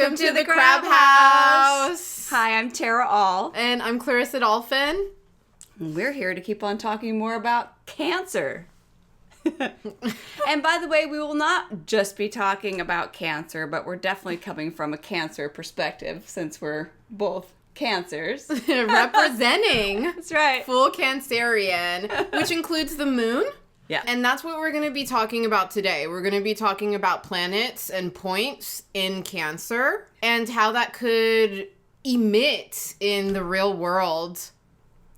Welcome to the Crab House. Hi, I'm Tara All. And I'm Clarissa Dolphin. We're here to keep on talking more about Cancer. And by the way, we will not just be talking about Cancer, but we're definitely coming from a Cancer perspective since we're both Cancers. Representing That's right. full Cancerian, which includes the moon. Yeah. And that's what we're going to be talking about today. We're going to be talking about planets and points in Cancer and how that could emit in the real world.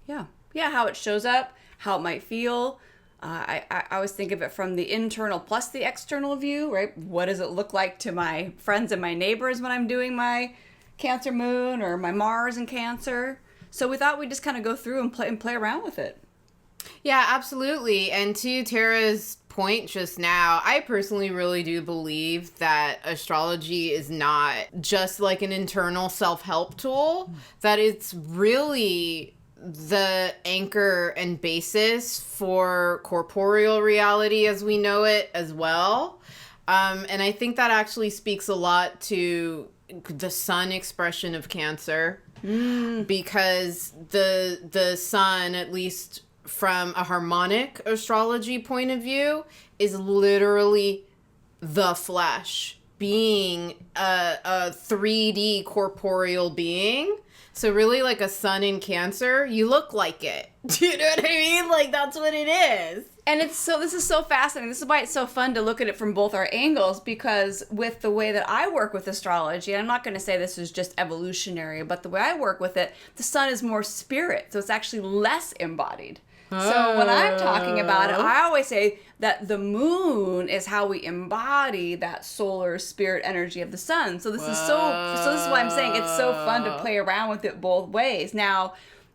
Yeah. Yeah, how it shows up, how it might feel. I always think of it from the internal plus the external view, right? What does it look like to my friends and my neighbors when I'm doing my Cancer moon or my Mars in Cancer? So we thought we'd just kind of go through and play around with it. Yeah, absolutely. And to Tara's point just now, I personally really do believe that astrology is not just like an internal self-help tool, that it's really the anchor and basis for corporeal reality as we know it as well. And I think that actually speaks a lot to the sun expression of Cancer, because the sun, at least from a harmonic astrology point of view, is literally the flesh, being a 3D corporeal being. So really, like a sun in Cancer, you look like it. Do you know what I mean? Like, that's what it is. And this is so fascinating. This is why it's so fun to look at it from both our angles, because with the way that I work with astrology, and I'm not going to say this is just evolutionary, but the way I work with it, the sun is more spirit. So it's actually less embodied. So when I'm talking about it, I always say that the moon is how we embody that solar spirit energy of the sun. So this is this is why I'm saying it's so fun to play around with it both ways. Now,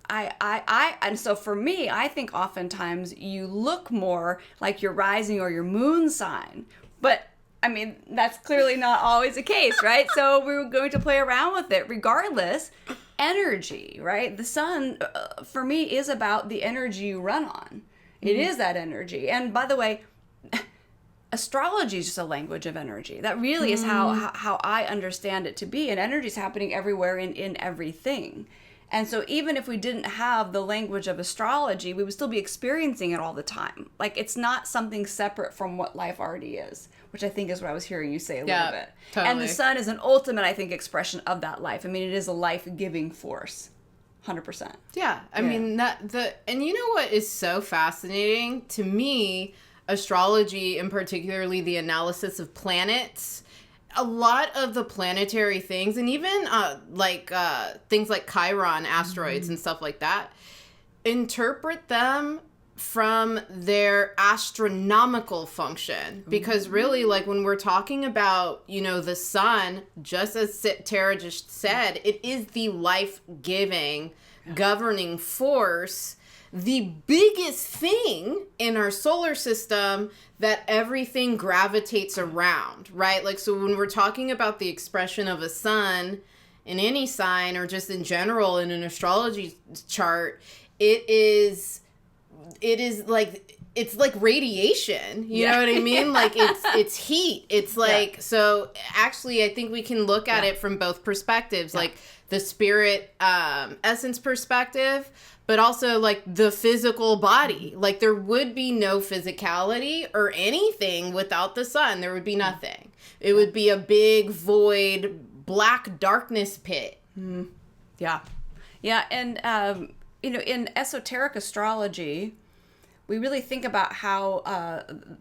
and so for me, I think oftentimes you look more like your rising or your moon sign, but I mean, that's clearly not always the case, right? So we're going to play around with it regardless. Energy, right? The sun, for me, is about the energy you run on. It is that energy. And by the way, astrology is just a language of energy. That really is how I understand it to be. And energy is happening everywhere in everything. And so even if we didn't have the language of astrology, we would still be experiencing it all the time. Like, it's not something separate from what life already is, which I think is what I was hearing you say a little bit. Totally. And the sun is an ultimate, I think, expression of that life. I mean, it is a life-giving force. 100%. Yeah. I mean, and you know what is so fascinating? To me, astrology, and particularly the analysis of planets, a lot of the planetary things, and even things like Chiron asteroids and stuff like that, interpret them from their astronomical function. Because really, like, when we're talking about, you know, the sun, just as Tara just said, it is the life-giving, governing force, the biggest thing in our solar system that everything gravitates around, right? Like, so when we're talking about the expression of a sun in any sign, or just in general in an astrology chart, it's like radiation, you know what I mean? Like, it's heat. It's like, so actually I think we can look at it from both perspectives, like the spirit essence perspective, but also like the physical body. Like, there would be no physicality or anything without the sun. There would be nothing. It would be a big void, black darkness pit. Yeah. Yeah. And, in esoteric astrology, we really think about how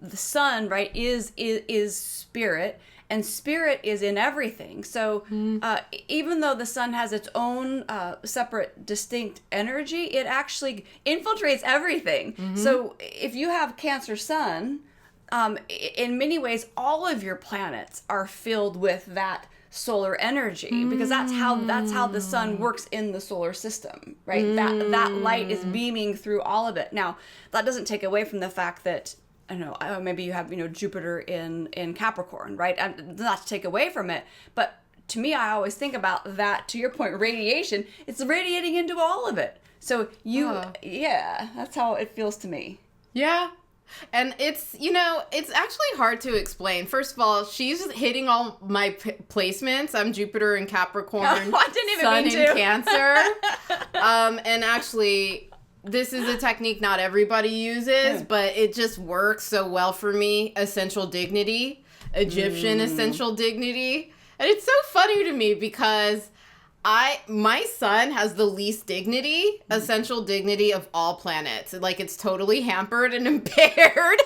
the sun, right, is spirit, and spirit is in everything. So even though the sun has its own separate, distinct energy, it actually infiltrates everything. So if you have Cancer sun, in many ways, all of your planets are filled with that solar energy, because that's how the sun works in the solar system, right? That light is beaming through all of it. Now, that doesn't take away from the fact that, I don't know, maybe you have, Jupiter in Capricorn, right? And not to take away from it, but to me, I always think about that, to your point, radiation, it's radiating into all of it. So that's how it feels to me. Yeah. And it's, it's actually hard to explain. First of all, she's hitting all my placements. I'm Jupiter in Capricorn, I didn't even Sun mean in to. Cancer. And actually, this is a technique not everybody uses, but it just works so well for me. Essential dignity, Egyptian essential dignity. And it's so funny to me because my sun has the least dignity, essential dignity of all planets. Like, it's totally hampered and impaired.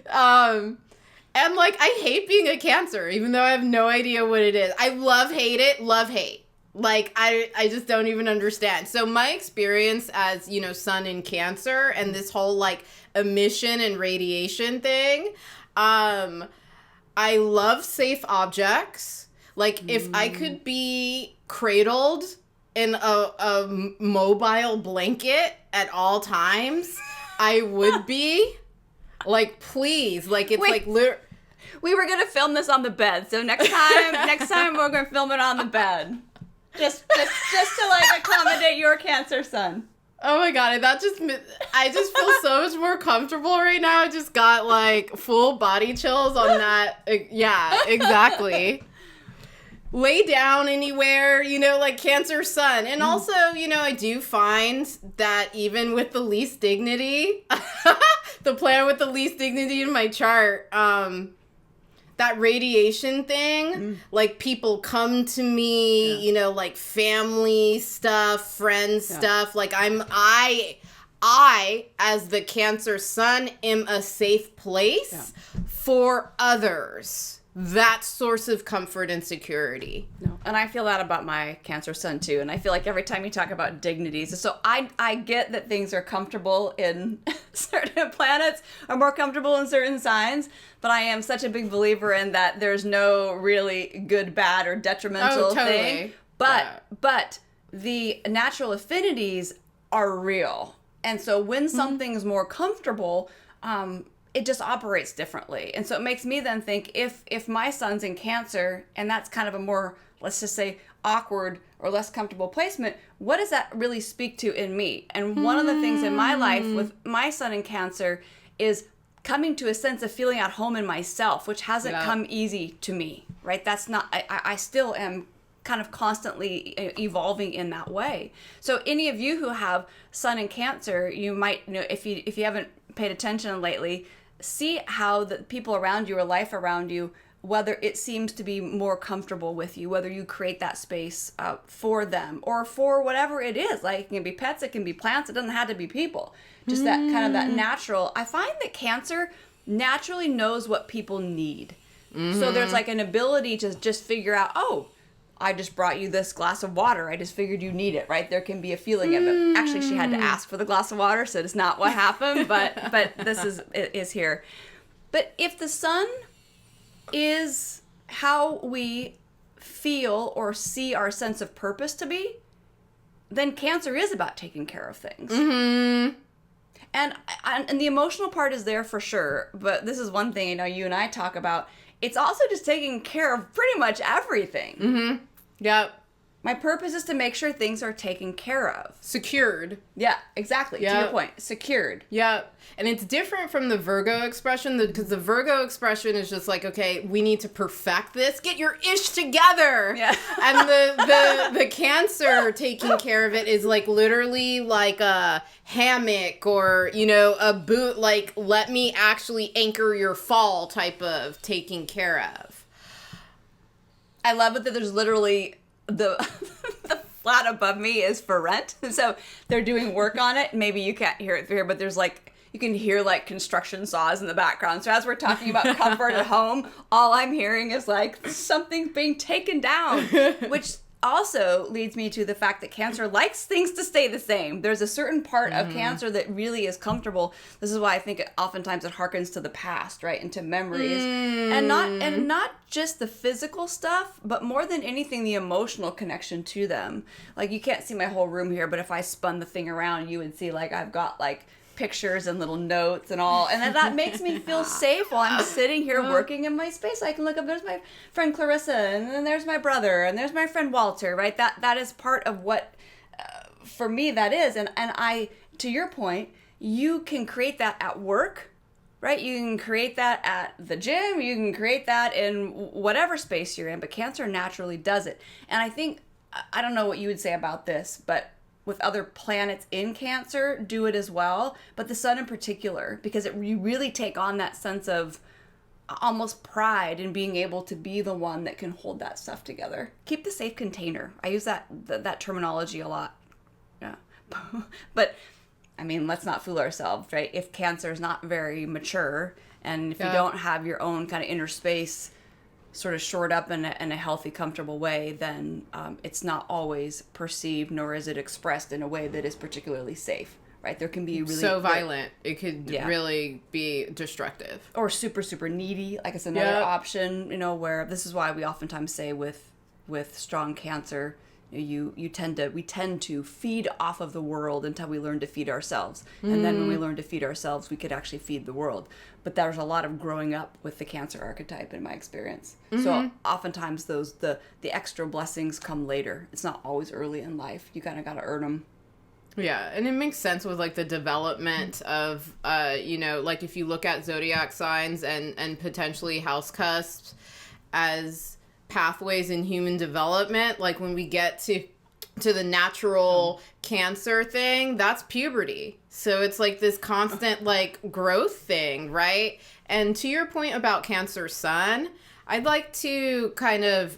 And like, I hate being a Cancer, even though I have no idea what it is. I love hate. Like, I just don't even understand. So my experience as, sun in Cancer and this whole like emission and radiation thing, I love safe objects. Like, if I could be cradled in a mobile blanket at all times, I would be. Like, please. Like, it's like... We were going to film this on the bed, so next time we're going to film it on the bed. Just to, like, accommodate your Cancer sun. Oh my god, I just feel so much more comfortable right now. I just got, like, full body chills on that. Yeah, exactly. Lay down anywhere, like Cancer sun. And also, I do find that even with the least dignity, the planet with the least dignity in my chart, that radiation thing, like, people come to me, like family stuff, friends stuff. Like, I, as the Cancer sun, am a safe place for others. That source of comfort and security. No. And I feel that about my Cancer sun too. And I feel like every time you talk about dignities, so I get that things are comfortable in certain planets, are more comfortable in certain signs, but I am such a big believer in that there's no really good, bad, or detrimental thing. But the natural affinities are real. And so when something's more comfortable, it just operates differently. And so it makes me then think, if my sun's in Cancer, and that's kind of a more, let's just say, awkward or less comfortable placement, what does that really speak to in me? And one of the things in my life with my sun in Cancer is coming to a sense of feeling at home in myself, which hasn't come easy to me, right? That's not, I still am kind of constantly evolving in that way. So any of you who have sun in Cancer, you might, if you haven't paid attention lately, see how the people around you or life around you, whether it seems to be more comfortable with you, whether you create that space for them or for whatever it is. Like, it can be pets, it can be plants, it doesn't have to be people. Just that kind of that natural. I find that Cancer naturally knows what people need. So there's like an ability to just figure out, oh, I just brought you this glass of water. I just figured you need it, right? There can be a feeling of it. Actually, she had to ask for the glass of water, so it's not what happened, but this is here. But if the sun is how we feel or see our sense of purpose to be, then Cancer is about taking care of things. And the emotional part is there for sure, but this is one thing you and I talk about. It's also just taking care of pretty much everything. Yep. My purpose is to make sure things are taken care of. Secured. Yeah, exactly. To your point. Secured. Yep. And it's different from the Virgo expression, because the Virgo expression is just like, okay, we need to perfect this. Get your ish together. Yeah. And the Cancer taking care of it is like literally like a hammock or, a boot, like, let me actually anchor your fall type of taking care of. I love it that there's literally the flat above me is for rent. So they're doing work on it. Maybe you can't hear it through here, but there's like, you can hear like construction saws in the background. So as we're talking about comfort at home, all I'm hearing is like something's being taken down, which also leads me to the fact that Cancer likes things to stay the same. There's a certain part of Cancer that really is comfortable. This is why I think oftentimes it harkens to the past, right, and to memories, and not just the physical stuff, but more than anything, the emotional connection to them. Like, you can't see my whole room here, but if I spun the thing around, you would see like I've got like pictures and little notes and all, and that makes me feel safe while I'm sitting here working in my space. I can look up, there's my friend Clarissa, and then there's my brother, and there's my friend Walter, right? That is part of what for me that is. And I, to your point, you can create that at work, right? You can create that at the gym. You can create that in whatever space you're in, but Cancer naturally does it. And I think, I don't know what you would say about this, but with other planets in Cancer, do it as well. But the sun in particular, because you really take on that sense of almost pride in being able to be the one that can hold that stuff together. Keep the safe container. I use that terminology a lot. Yeah. But I mean, let's not fool ourselves, right? If Cancer is not very mature, and if you don't have your own kind of inner space sort of shored up in a healthy, comfortable way, then it's not always perceived, nor is it expressed in a way that is particularly safe, right? There can be really... So violent. It could really be destructive. Or super, super needy. Like, it's another option, where this is why we oftentimes say with strong Cancer, we tend to feed off of the world until we learn to feed ourselves. And then when we learn to feed ourselves, we could actually feed the world. But there's a lot of growing up with the Cancer archetype in my experience. So oftentimes the extra blessings come later. It's not always early in life. You kind of got to earn them. Yeah, and it makes sense with, like, the development of, like, if you look at zodiac signs and potentially house cusps as pathways in human development, like, when we get to the natural Cancer thing, that's puberty. So it's, like, this constant, like, growth thing, right? And to your point about Cancer sun, I'd like to kind of...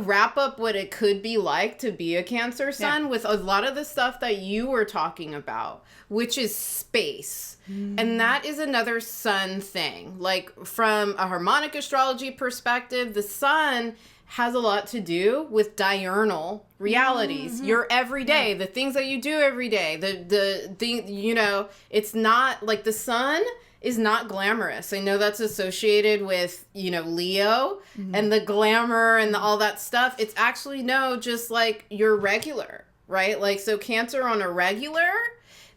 wrap up what it could be like to be a Cancer sun with a lot of the stuff that you were talking about, which is space. And that is another sun thing. Like, from a harmonic astrology perspective, the sun has a lot to do with diurnal realities. Your everyday, the things that you do every day, the thing, it's not like the sun is not glamorous. I know that's associated with, Leo and the glamour and all that stuff. It's actually, just like your regular, right? Like, so Cancer on a regular,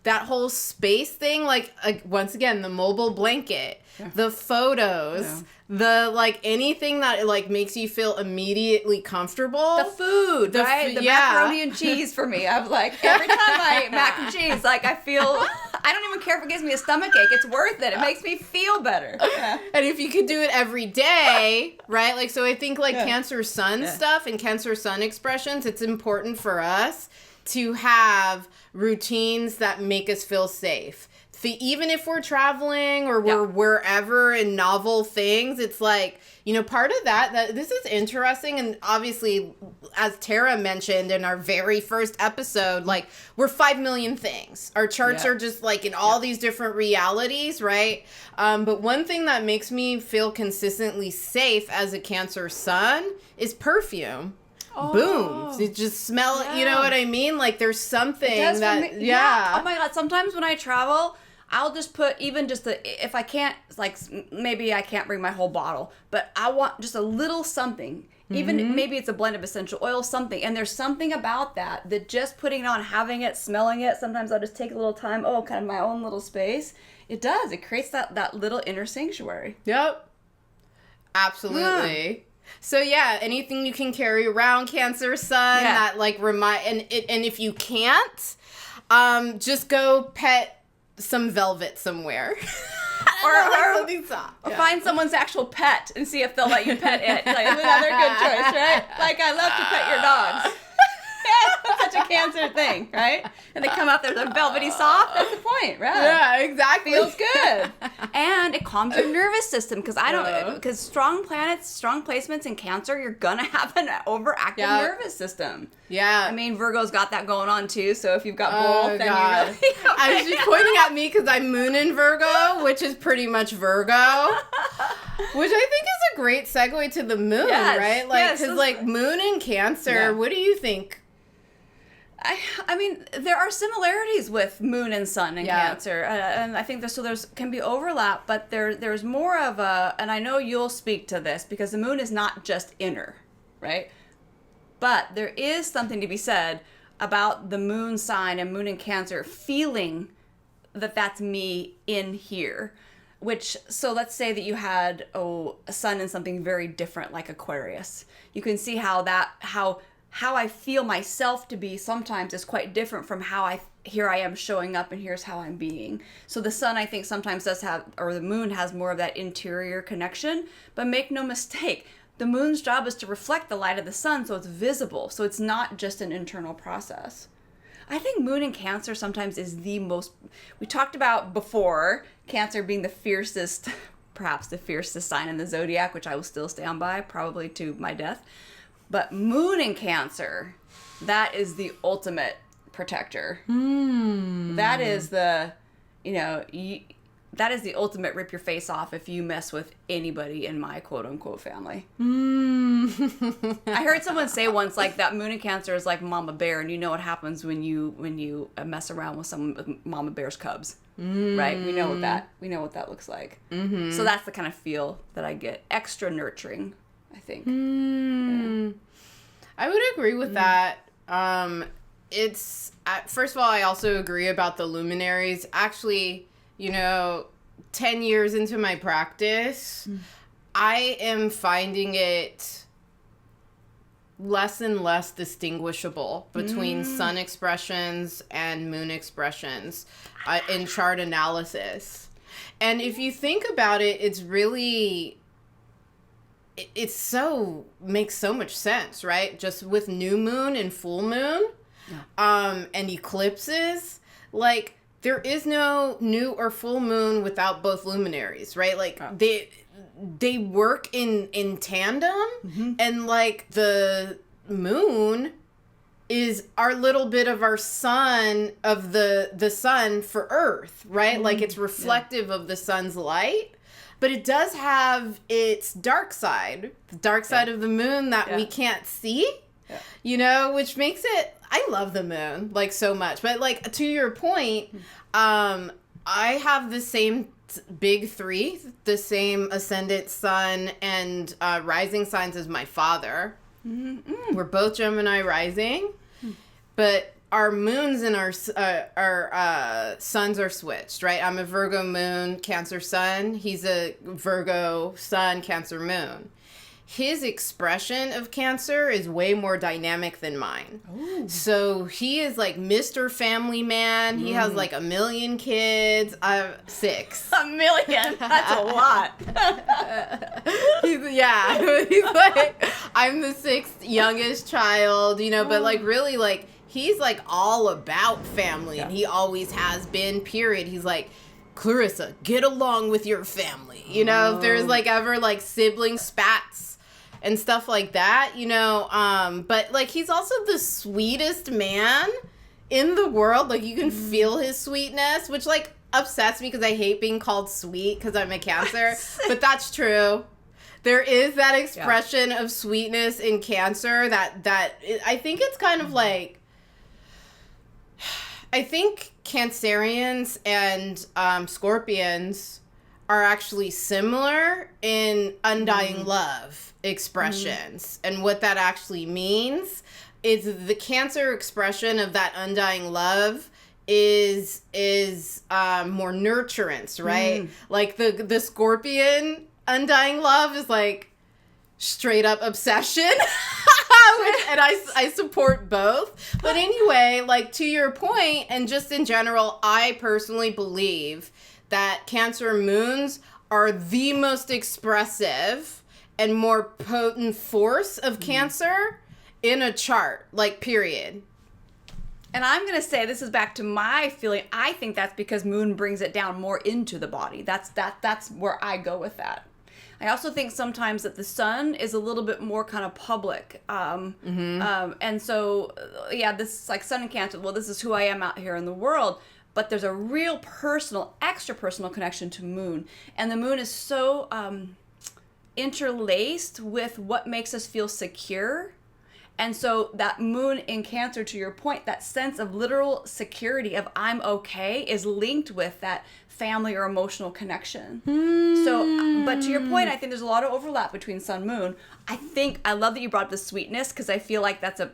that whole space thing, like once again, the mobile blanket, the photos, the, like, anything that, like, makes you feel immediately comfortable. The food, right? The macaroni and cheese for me. I'm like, every time I eat mac and cheese, like, I feel, I don't even care if it gives me a stomachache. It's worth it. It makes me feel better. Yeah. And if you could do it every day, right? Like, so I think, like, Cancer sun stuff and Cancer sun expressions, it's important for us to have routines that make us feel safe. Even if we're traveling or we're wherever in novel things, it's like, part of that this is interesting. And obviously, as Tara mentioned in our very first episode, like, we're 5 million things. Our charts are just, like, in all these different realities, right? But one thing that makes me feel consistently safe as a Cancer sun is perfume. Boom. You just smell it, you know what I mean? Like, there's something that, Oh my God, sometimes when I travel, I'll just put if I can't, like, maybe I can't bring my whole bottle, but I want just a little something. Even maybe it's a blend of essential oil, something. And there's something about that just putting it on, having it, smelling it. Sometimes I'll just take a little time. Kind of my own little space. It does. It creates that little inner sanctuary. Yep. Absolutely. Yeah. So anything you can carry around, Cancer sun, that, like, and if you can't, just go pet some velvet somewhere. or find someone's actual pet and see if they'll let you pet it. Like, that's another good choice, right? Like, I love to pet your dogs. That's such a Cancer thing, right? And they come out there, they're velvety soft. That's the point, right? Yeah, exactly. Feels good. And it calms your nervous system, because strong planets, strong placements in Cancer, you're gonna have an overactive nervous system. Yeah. I mean, Virgo's got that going on too, so if you've got both, then you really... I was just pointing at me because I'm Moon in Virgo, which is pretty much Virgo. Which I think is a great segue to the moon, right? Like, because, like, Moon in Cancer, what do you think? I mean, there are similarities with Moon and Sun in Cancer, and I think there's can be overlap, but there's more of and I know you'll speak to this, because the Moon is not just inner, right? But there is something to be said about the Moon sign and Moon in Cancer feeling that that's me in here. So let's say that you had a Sun in something very different, like Aquarius. You can see how how I feel myself to be sometimes is quite different from how here I am showing up and here's how I'm being. So the sun, I think, sometimes does have, or the moon has more of that interior connection, but make no mistake, the moon's job is to reflect the light of the sun so it's visible. So it's not just an internal process. I think moon in Cancer sometimes is the most, we talked about before, Cancer being the fiercest, perhaps the fiercest sign in the zodiac, which I will still stand by, probably to my death. But moon in Cancer, that is the ultimate protector. That is the, that is the ultimate rip your face off if you mess with anybody in my quote unquote family. I heard someone say once, like, that moon in Cancer is like Mama Bear, and you know what happens when you mess around with someone with Mama Bear's cubs. Right? We know what that looks like. So that's the kind of feel that I get. Extra nurturing, I think. Yeah. I would agree with that. It's first of all, I also agree about the luminaries. Actually, 10 years into my practice, I am finding it less and less distinguishable between sun expressions and moon expressions in chart analysis. And if you think about it, it's really, makes so much sense, right? Just with new moon and full moon, and eclipses, like, there is no new or full moon without both luminaries, right? Like, they work in tandem, and, like, the moon is our little bit of our sun, of the sun for Earth, right? Like, it's reflective of the sun's light, but it does have its dark side, the dark side of the moon that we can't see, which makes it, I love the moon, like, so much. But, like, to your point, I have the same big three, the same ascendant, sun, and rising signs as my father. We're both Gemini rising, but our moons and our suns are switched, right? I'm a Virgo moon, Cancer sun. He's a Virgo sun, Cancer moon. His expression of Cancer is way more dynamic than mine. Ooh. So he is like Mr. Family Man. He has like 1 million kids. I have 6. 1 million? That's a lot. He's like, I'm the 6th youngest child, but like really like, he's like all about family and he always has been, period. He's like, Clarissa, get along with your family. If there's like ever like sibling spats and stuff like that, but like he's also the sweetest man in the world. Like you can feel his sweetness, which like upsets me because I hate being called sweet because I'm a Cancer, but that's true. There is that expression of sweetness in Cancer that I think it's kind of like, I think Cancerians and Scorpions are actually similar in undying love expressions. And what that actually means is the Cancer expression of that undying love is more nurturance, right? Like the Scorpion undying love is like straight up obsession. And I support both. But anyway, like to your point, and just in general, I personally believe that Cancer moons are the most expressive and more potent force of Cancer in a chart, like, period. And I'm going to say, this is back to my feeling, I think that's because moon brings it down more into the body. That's where I go with that. I also think sometimes that the sun is a little bit more kind of public. And so, this is like sun and Cancer. Well, this is who I am out here in the world. But there's a real personal, extra personal connection to moon. And the moon is so interlaced with what makes us feel secure. And so that moon in Cancer, to your point, that sense of literal security of I'm okay is linked with that family or emotional connection. So, but to your point, I think there's a lot of overlap between sun, moon. I love that you brought up the sweetness because I feel like that's it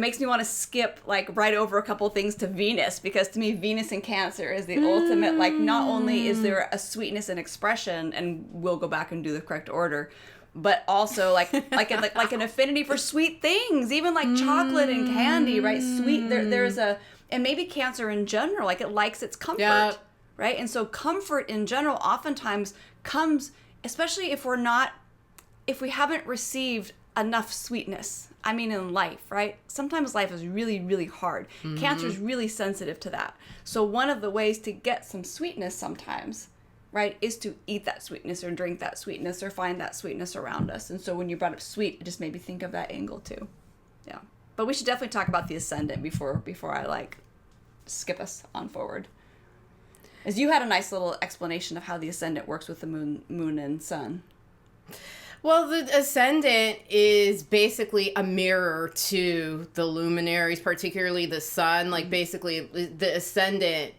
makes me want to skip like right over a couple things to Venus, because to me Venus in Cancer is the ultimate, like, not only is there a sweetness and expression, and we'll go back and do the correct order, but also like an affinity for sweet things, even like chocolate and candy, right? Sweet. There's a, and maybe Cancer in general, like it likes its comfort, Yep. right? And so comfort in general oftentimes comes, especially if we haven't received enough sweetness. I mean, in life, right? Sometimes life is really, really hard. Cancer is really sensitive to that. So one of the ways to get some sweetness sometimes, right, is to eat that sweetness or drink that sweetness or find that sweetness around us. And so when you brought up sweet, it just made me think of that angle too. Yeah. But we should definitely talk about the Ascendant before I like skip us on forward. As you had a nice little explanation of how the Ascendant works with the moon and sun. Well, the Ascendant is basically a mirror to the luminaries, particularly the sun. Like, basically, the Ascendant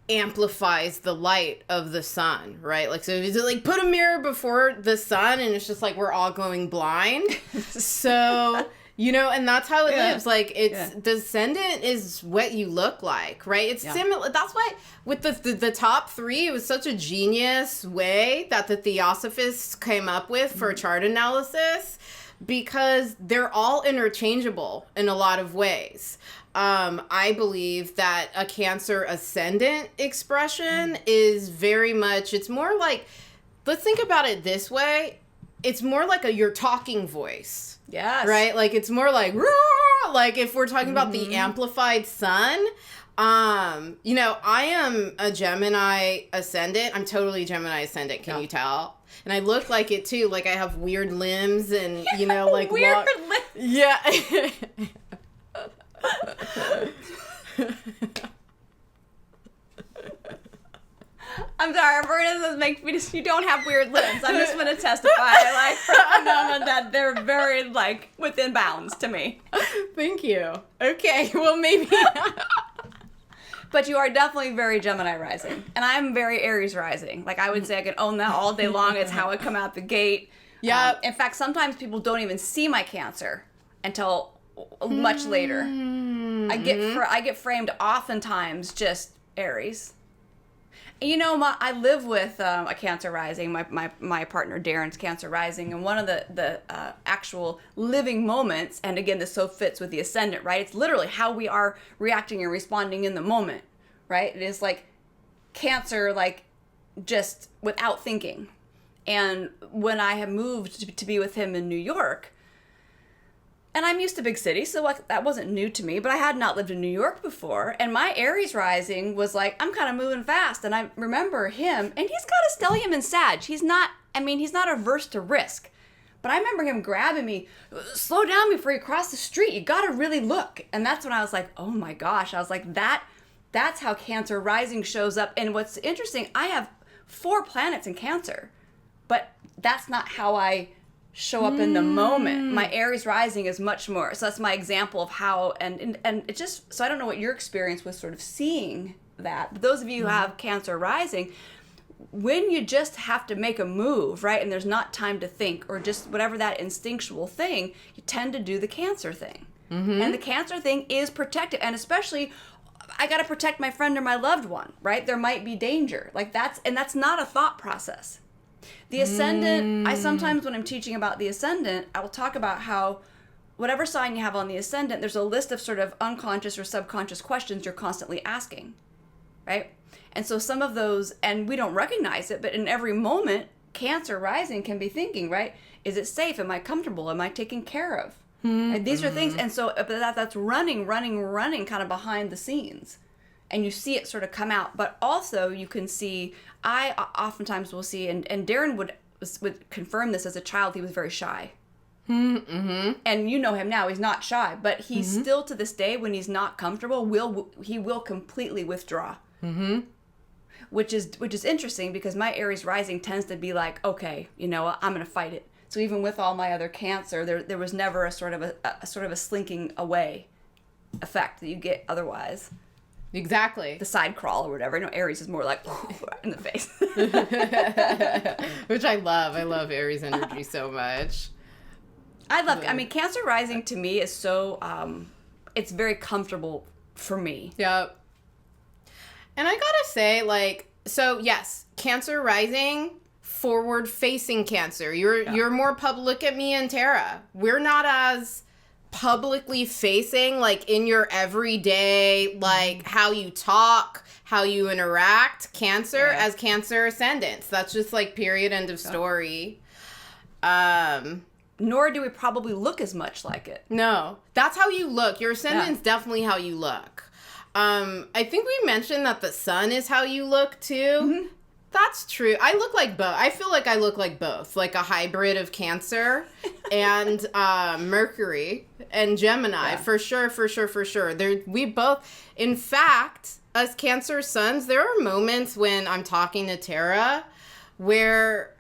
amplifies the light of the sun, right? Like, so it's like put a mirror before the sun, and it's just like we're all going blind. So... You know, and that's how it lives. Like, the Ascendant is what you look like, right? It's similar. That's why with the top three, it was such a genius way that the Theosophists came up with for chart analysis, because they're all interchangeable in a lot of ways. I believe that a Cancer Ascendant expression is very much, it's more like, let's think about it this way. It's more like your talking voice. Yes. Right? Like, it's more like, roar! Like, if we're talking about the amplified sun, you know, I am a Gemini Ascendant. I'm totally Gemini Ascendant. Can you tell? And I look like it, too. Like, I have weird limbs and, you know, like... Weird limbs? Yeah. I'm sorry, Verna makes me just, you don't have weird limbs. I'm just going to testify, like, for a moment that they're very, like, within bounds to me. Thank you. Okay, well, maybe. But you are definitely very Gemini rising. And I'm very Aries rising. Like, I would say I could own that all day long. It's how I come out the gate. Yeah. In fact, sometimes people don't even see my Cancer until much later. I get framed oftentimes just Aries. You know, I live with a Cancer rising. My partner Darren's Cancer rising, and one of the actual living moments, and again, this so fits with the Ascendant, right? It's literally how we are reacting and responding in the moment, right? It is like Cancer, like just without thinking. And when I have moved to be with him in New York, and I'm used to big cities, so like, that wasn't new to me, but I had not lived in New York before, and my Aries rising was like, I'm kind of moving fast, and I remember him, and he's got a stellium in Sag. He's not averse to risk, but I remember him grabbing me, slow down before you cross the street, you gotta really look, and that's when I was like, oh my gosh, I was like, that's how Cancer rising shows up, and what's interesting, I have 4 planets in Cancer, but that's not how I show up in the moment. My Aries rising is much more. So that's my example of how, and it just, so I don't know what your experience was sort of seeing that. But those of you who have Cancer rising, when you just have to make a move, right, and there's not time to think, or just whatever that instinctual thing, you tend to do the Cancer thing. And the Cancer thing is protective, and especially, I got to protect my friend or my loved one, right? There might be danger. Like that's not a thought process. The Ascendant, I sometimes, when I'm teaching about the Ascendant, I will talk about how whatever sign you have on the Ascendant, there's a list of sort of unconscious or subconscious questions you're constantly asking, right? And so some of those, and we don't recognize it, but in every moment, Cancer rising can be thinking, right? Is it safe? Am I comfortable? Am I taken care of? Right? These are things, and so that's running kind of behind the scenes. And you see it sort of come out, but also you can see, I oftentimes will see, and Darren would confirm this, as a child he was very shy. And you know him now, he's not shy, but he still to this day, when he's not comfortable, will completely withdraw. Which is interesting, because my Aries rising tends to be like, okay, you know, I'm going to fight it. So even with all my other Cancer, there was never a sort of a slinking away effect that you get otherwise. Exactly. The side crawl or whatever. You know, Aries is more like in the face. Which I love. I love Aries energy so much. I mean, Cancer rising to me is so, it's very comfortable for me. Yep. And I gotta say, like, so yes, Cancer rising forward-facing Cancer. You're more public. Look at me and Tara. We're not as publicly facing, like, in your everyday, like, how you talk, how you interact, Cancer, as Cancer Ascendants. That's just, like, period, end of story. Nor do we probably look as much like it. No. That's how you look. Your Ascendant's definitely how you look. I think we mentioned that the sun is how you look, too. Mm-hmm. That's true. I look like both. I feel like I look like both. Like a hybrid of Cancer and Mercury and Gemini. For sure. We both... In fact, as Cancer suns, there are moments when I'm talking to Tara where...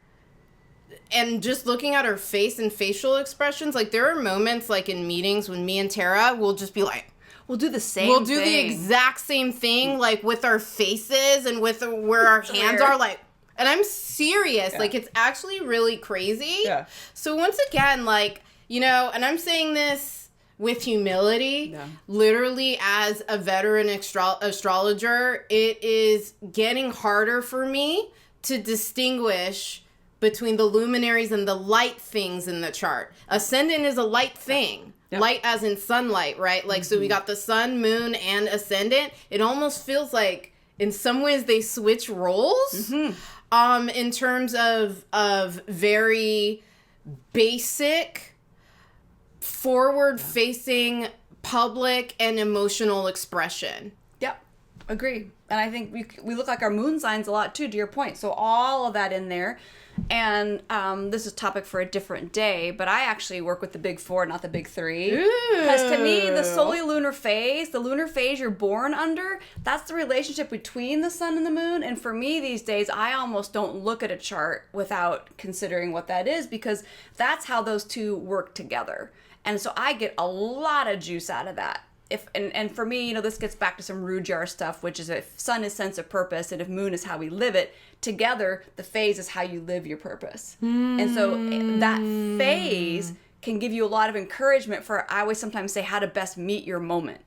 And just looking at her face and facial expressions, like, there are moments, like, in meetings when me and Tara will just be like... We'll do the same We'll do the exact same thing, like, with our faces and with where our hands are, like... And I'm serious. Like, it's actually really crazy. Yeah. So, once again, like, you know, and I'm saying this with humility, literally as a veteran astrologer, it is getting harder for me to distinguish between the luminaries and the light things in the chart. Ascendant is a light thing. Yep. Light as in sunlight, right? Like, so we got the sun, moon, and ascendant. It almost feels like, in some ways, they switch roles. In terms of very basic, forward-facing, public, and emotional expression. Yep, agree. And I think we look like our moon signs a lot, too, to your point. So all of that in there. And this is a topic for a different day, but I actually work with the big four, not the big three. Because to me, the lunar phase you're born under, that's the relationship between the sun and the moon. And for me these days, I almost don't look at a chart without considering what that is, because that's how those two work together. And so I get a lot of juice out of that. And for me, you know, this gets back to some Rudyard stuff, which is if sun is sense of purpose and if moon is how we live it, together the phase is how you live your purpose. And so that phase can give you a lot of encouragement for, I always sometimes say, how to best meet your moment.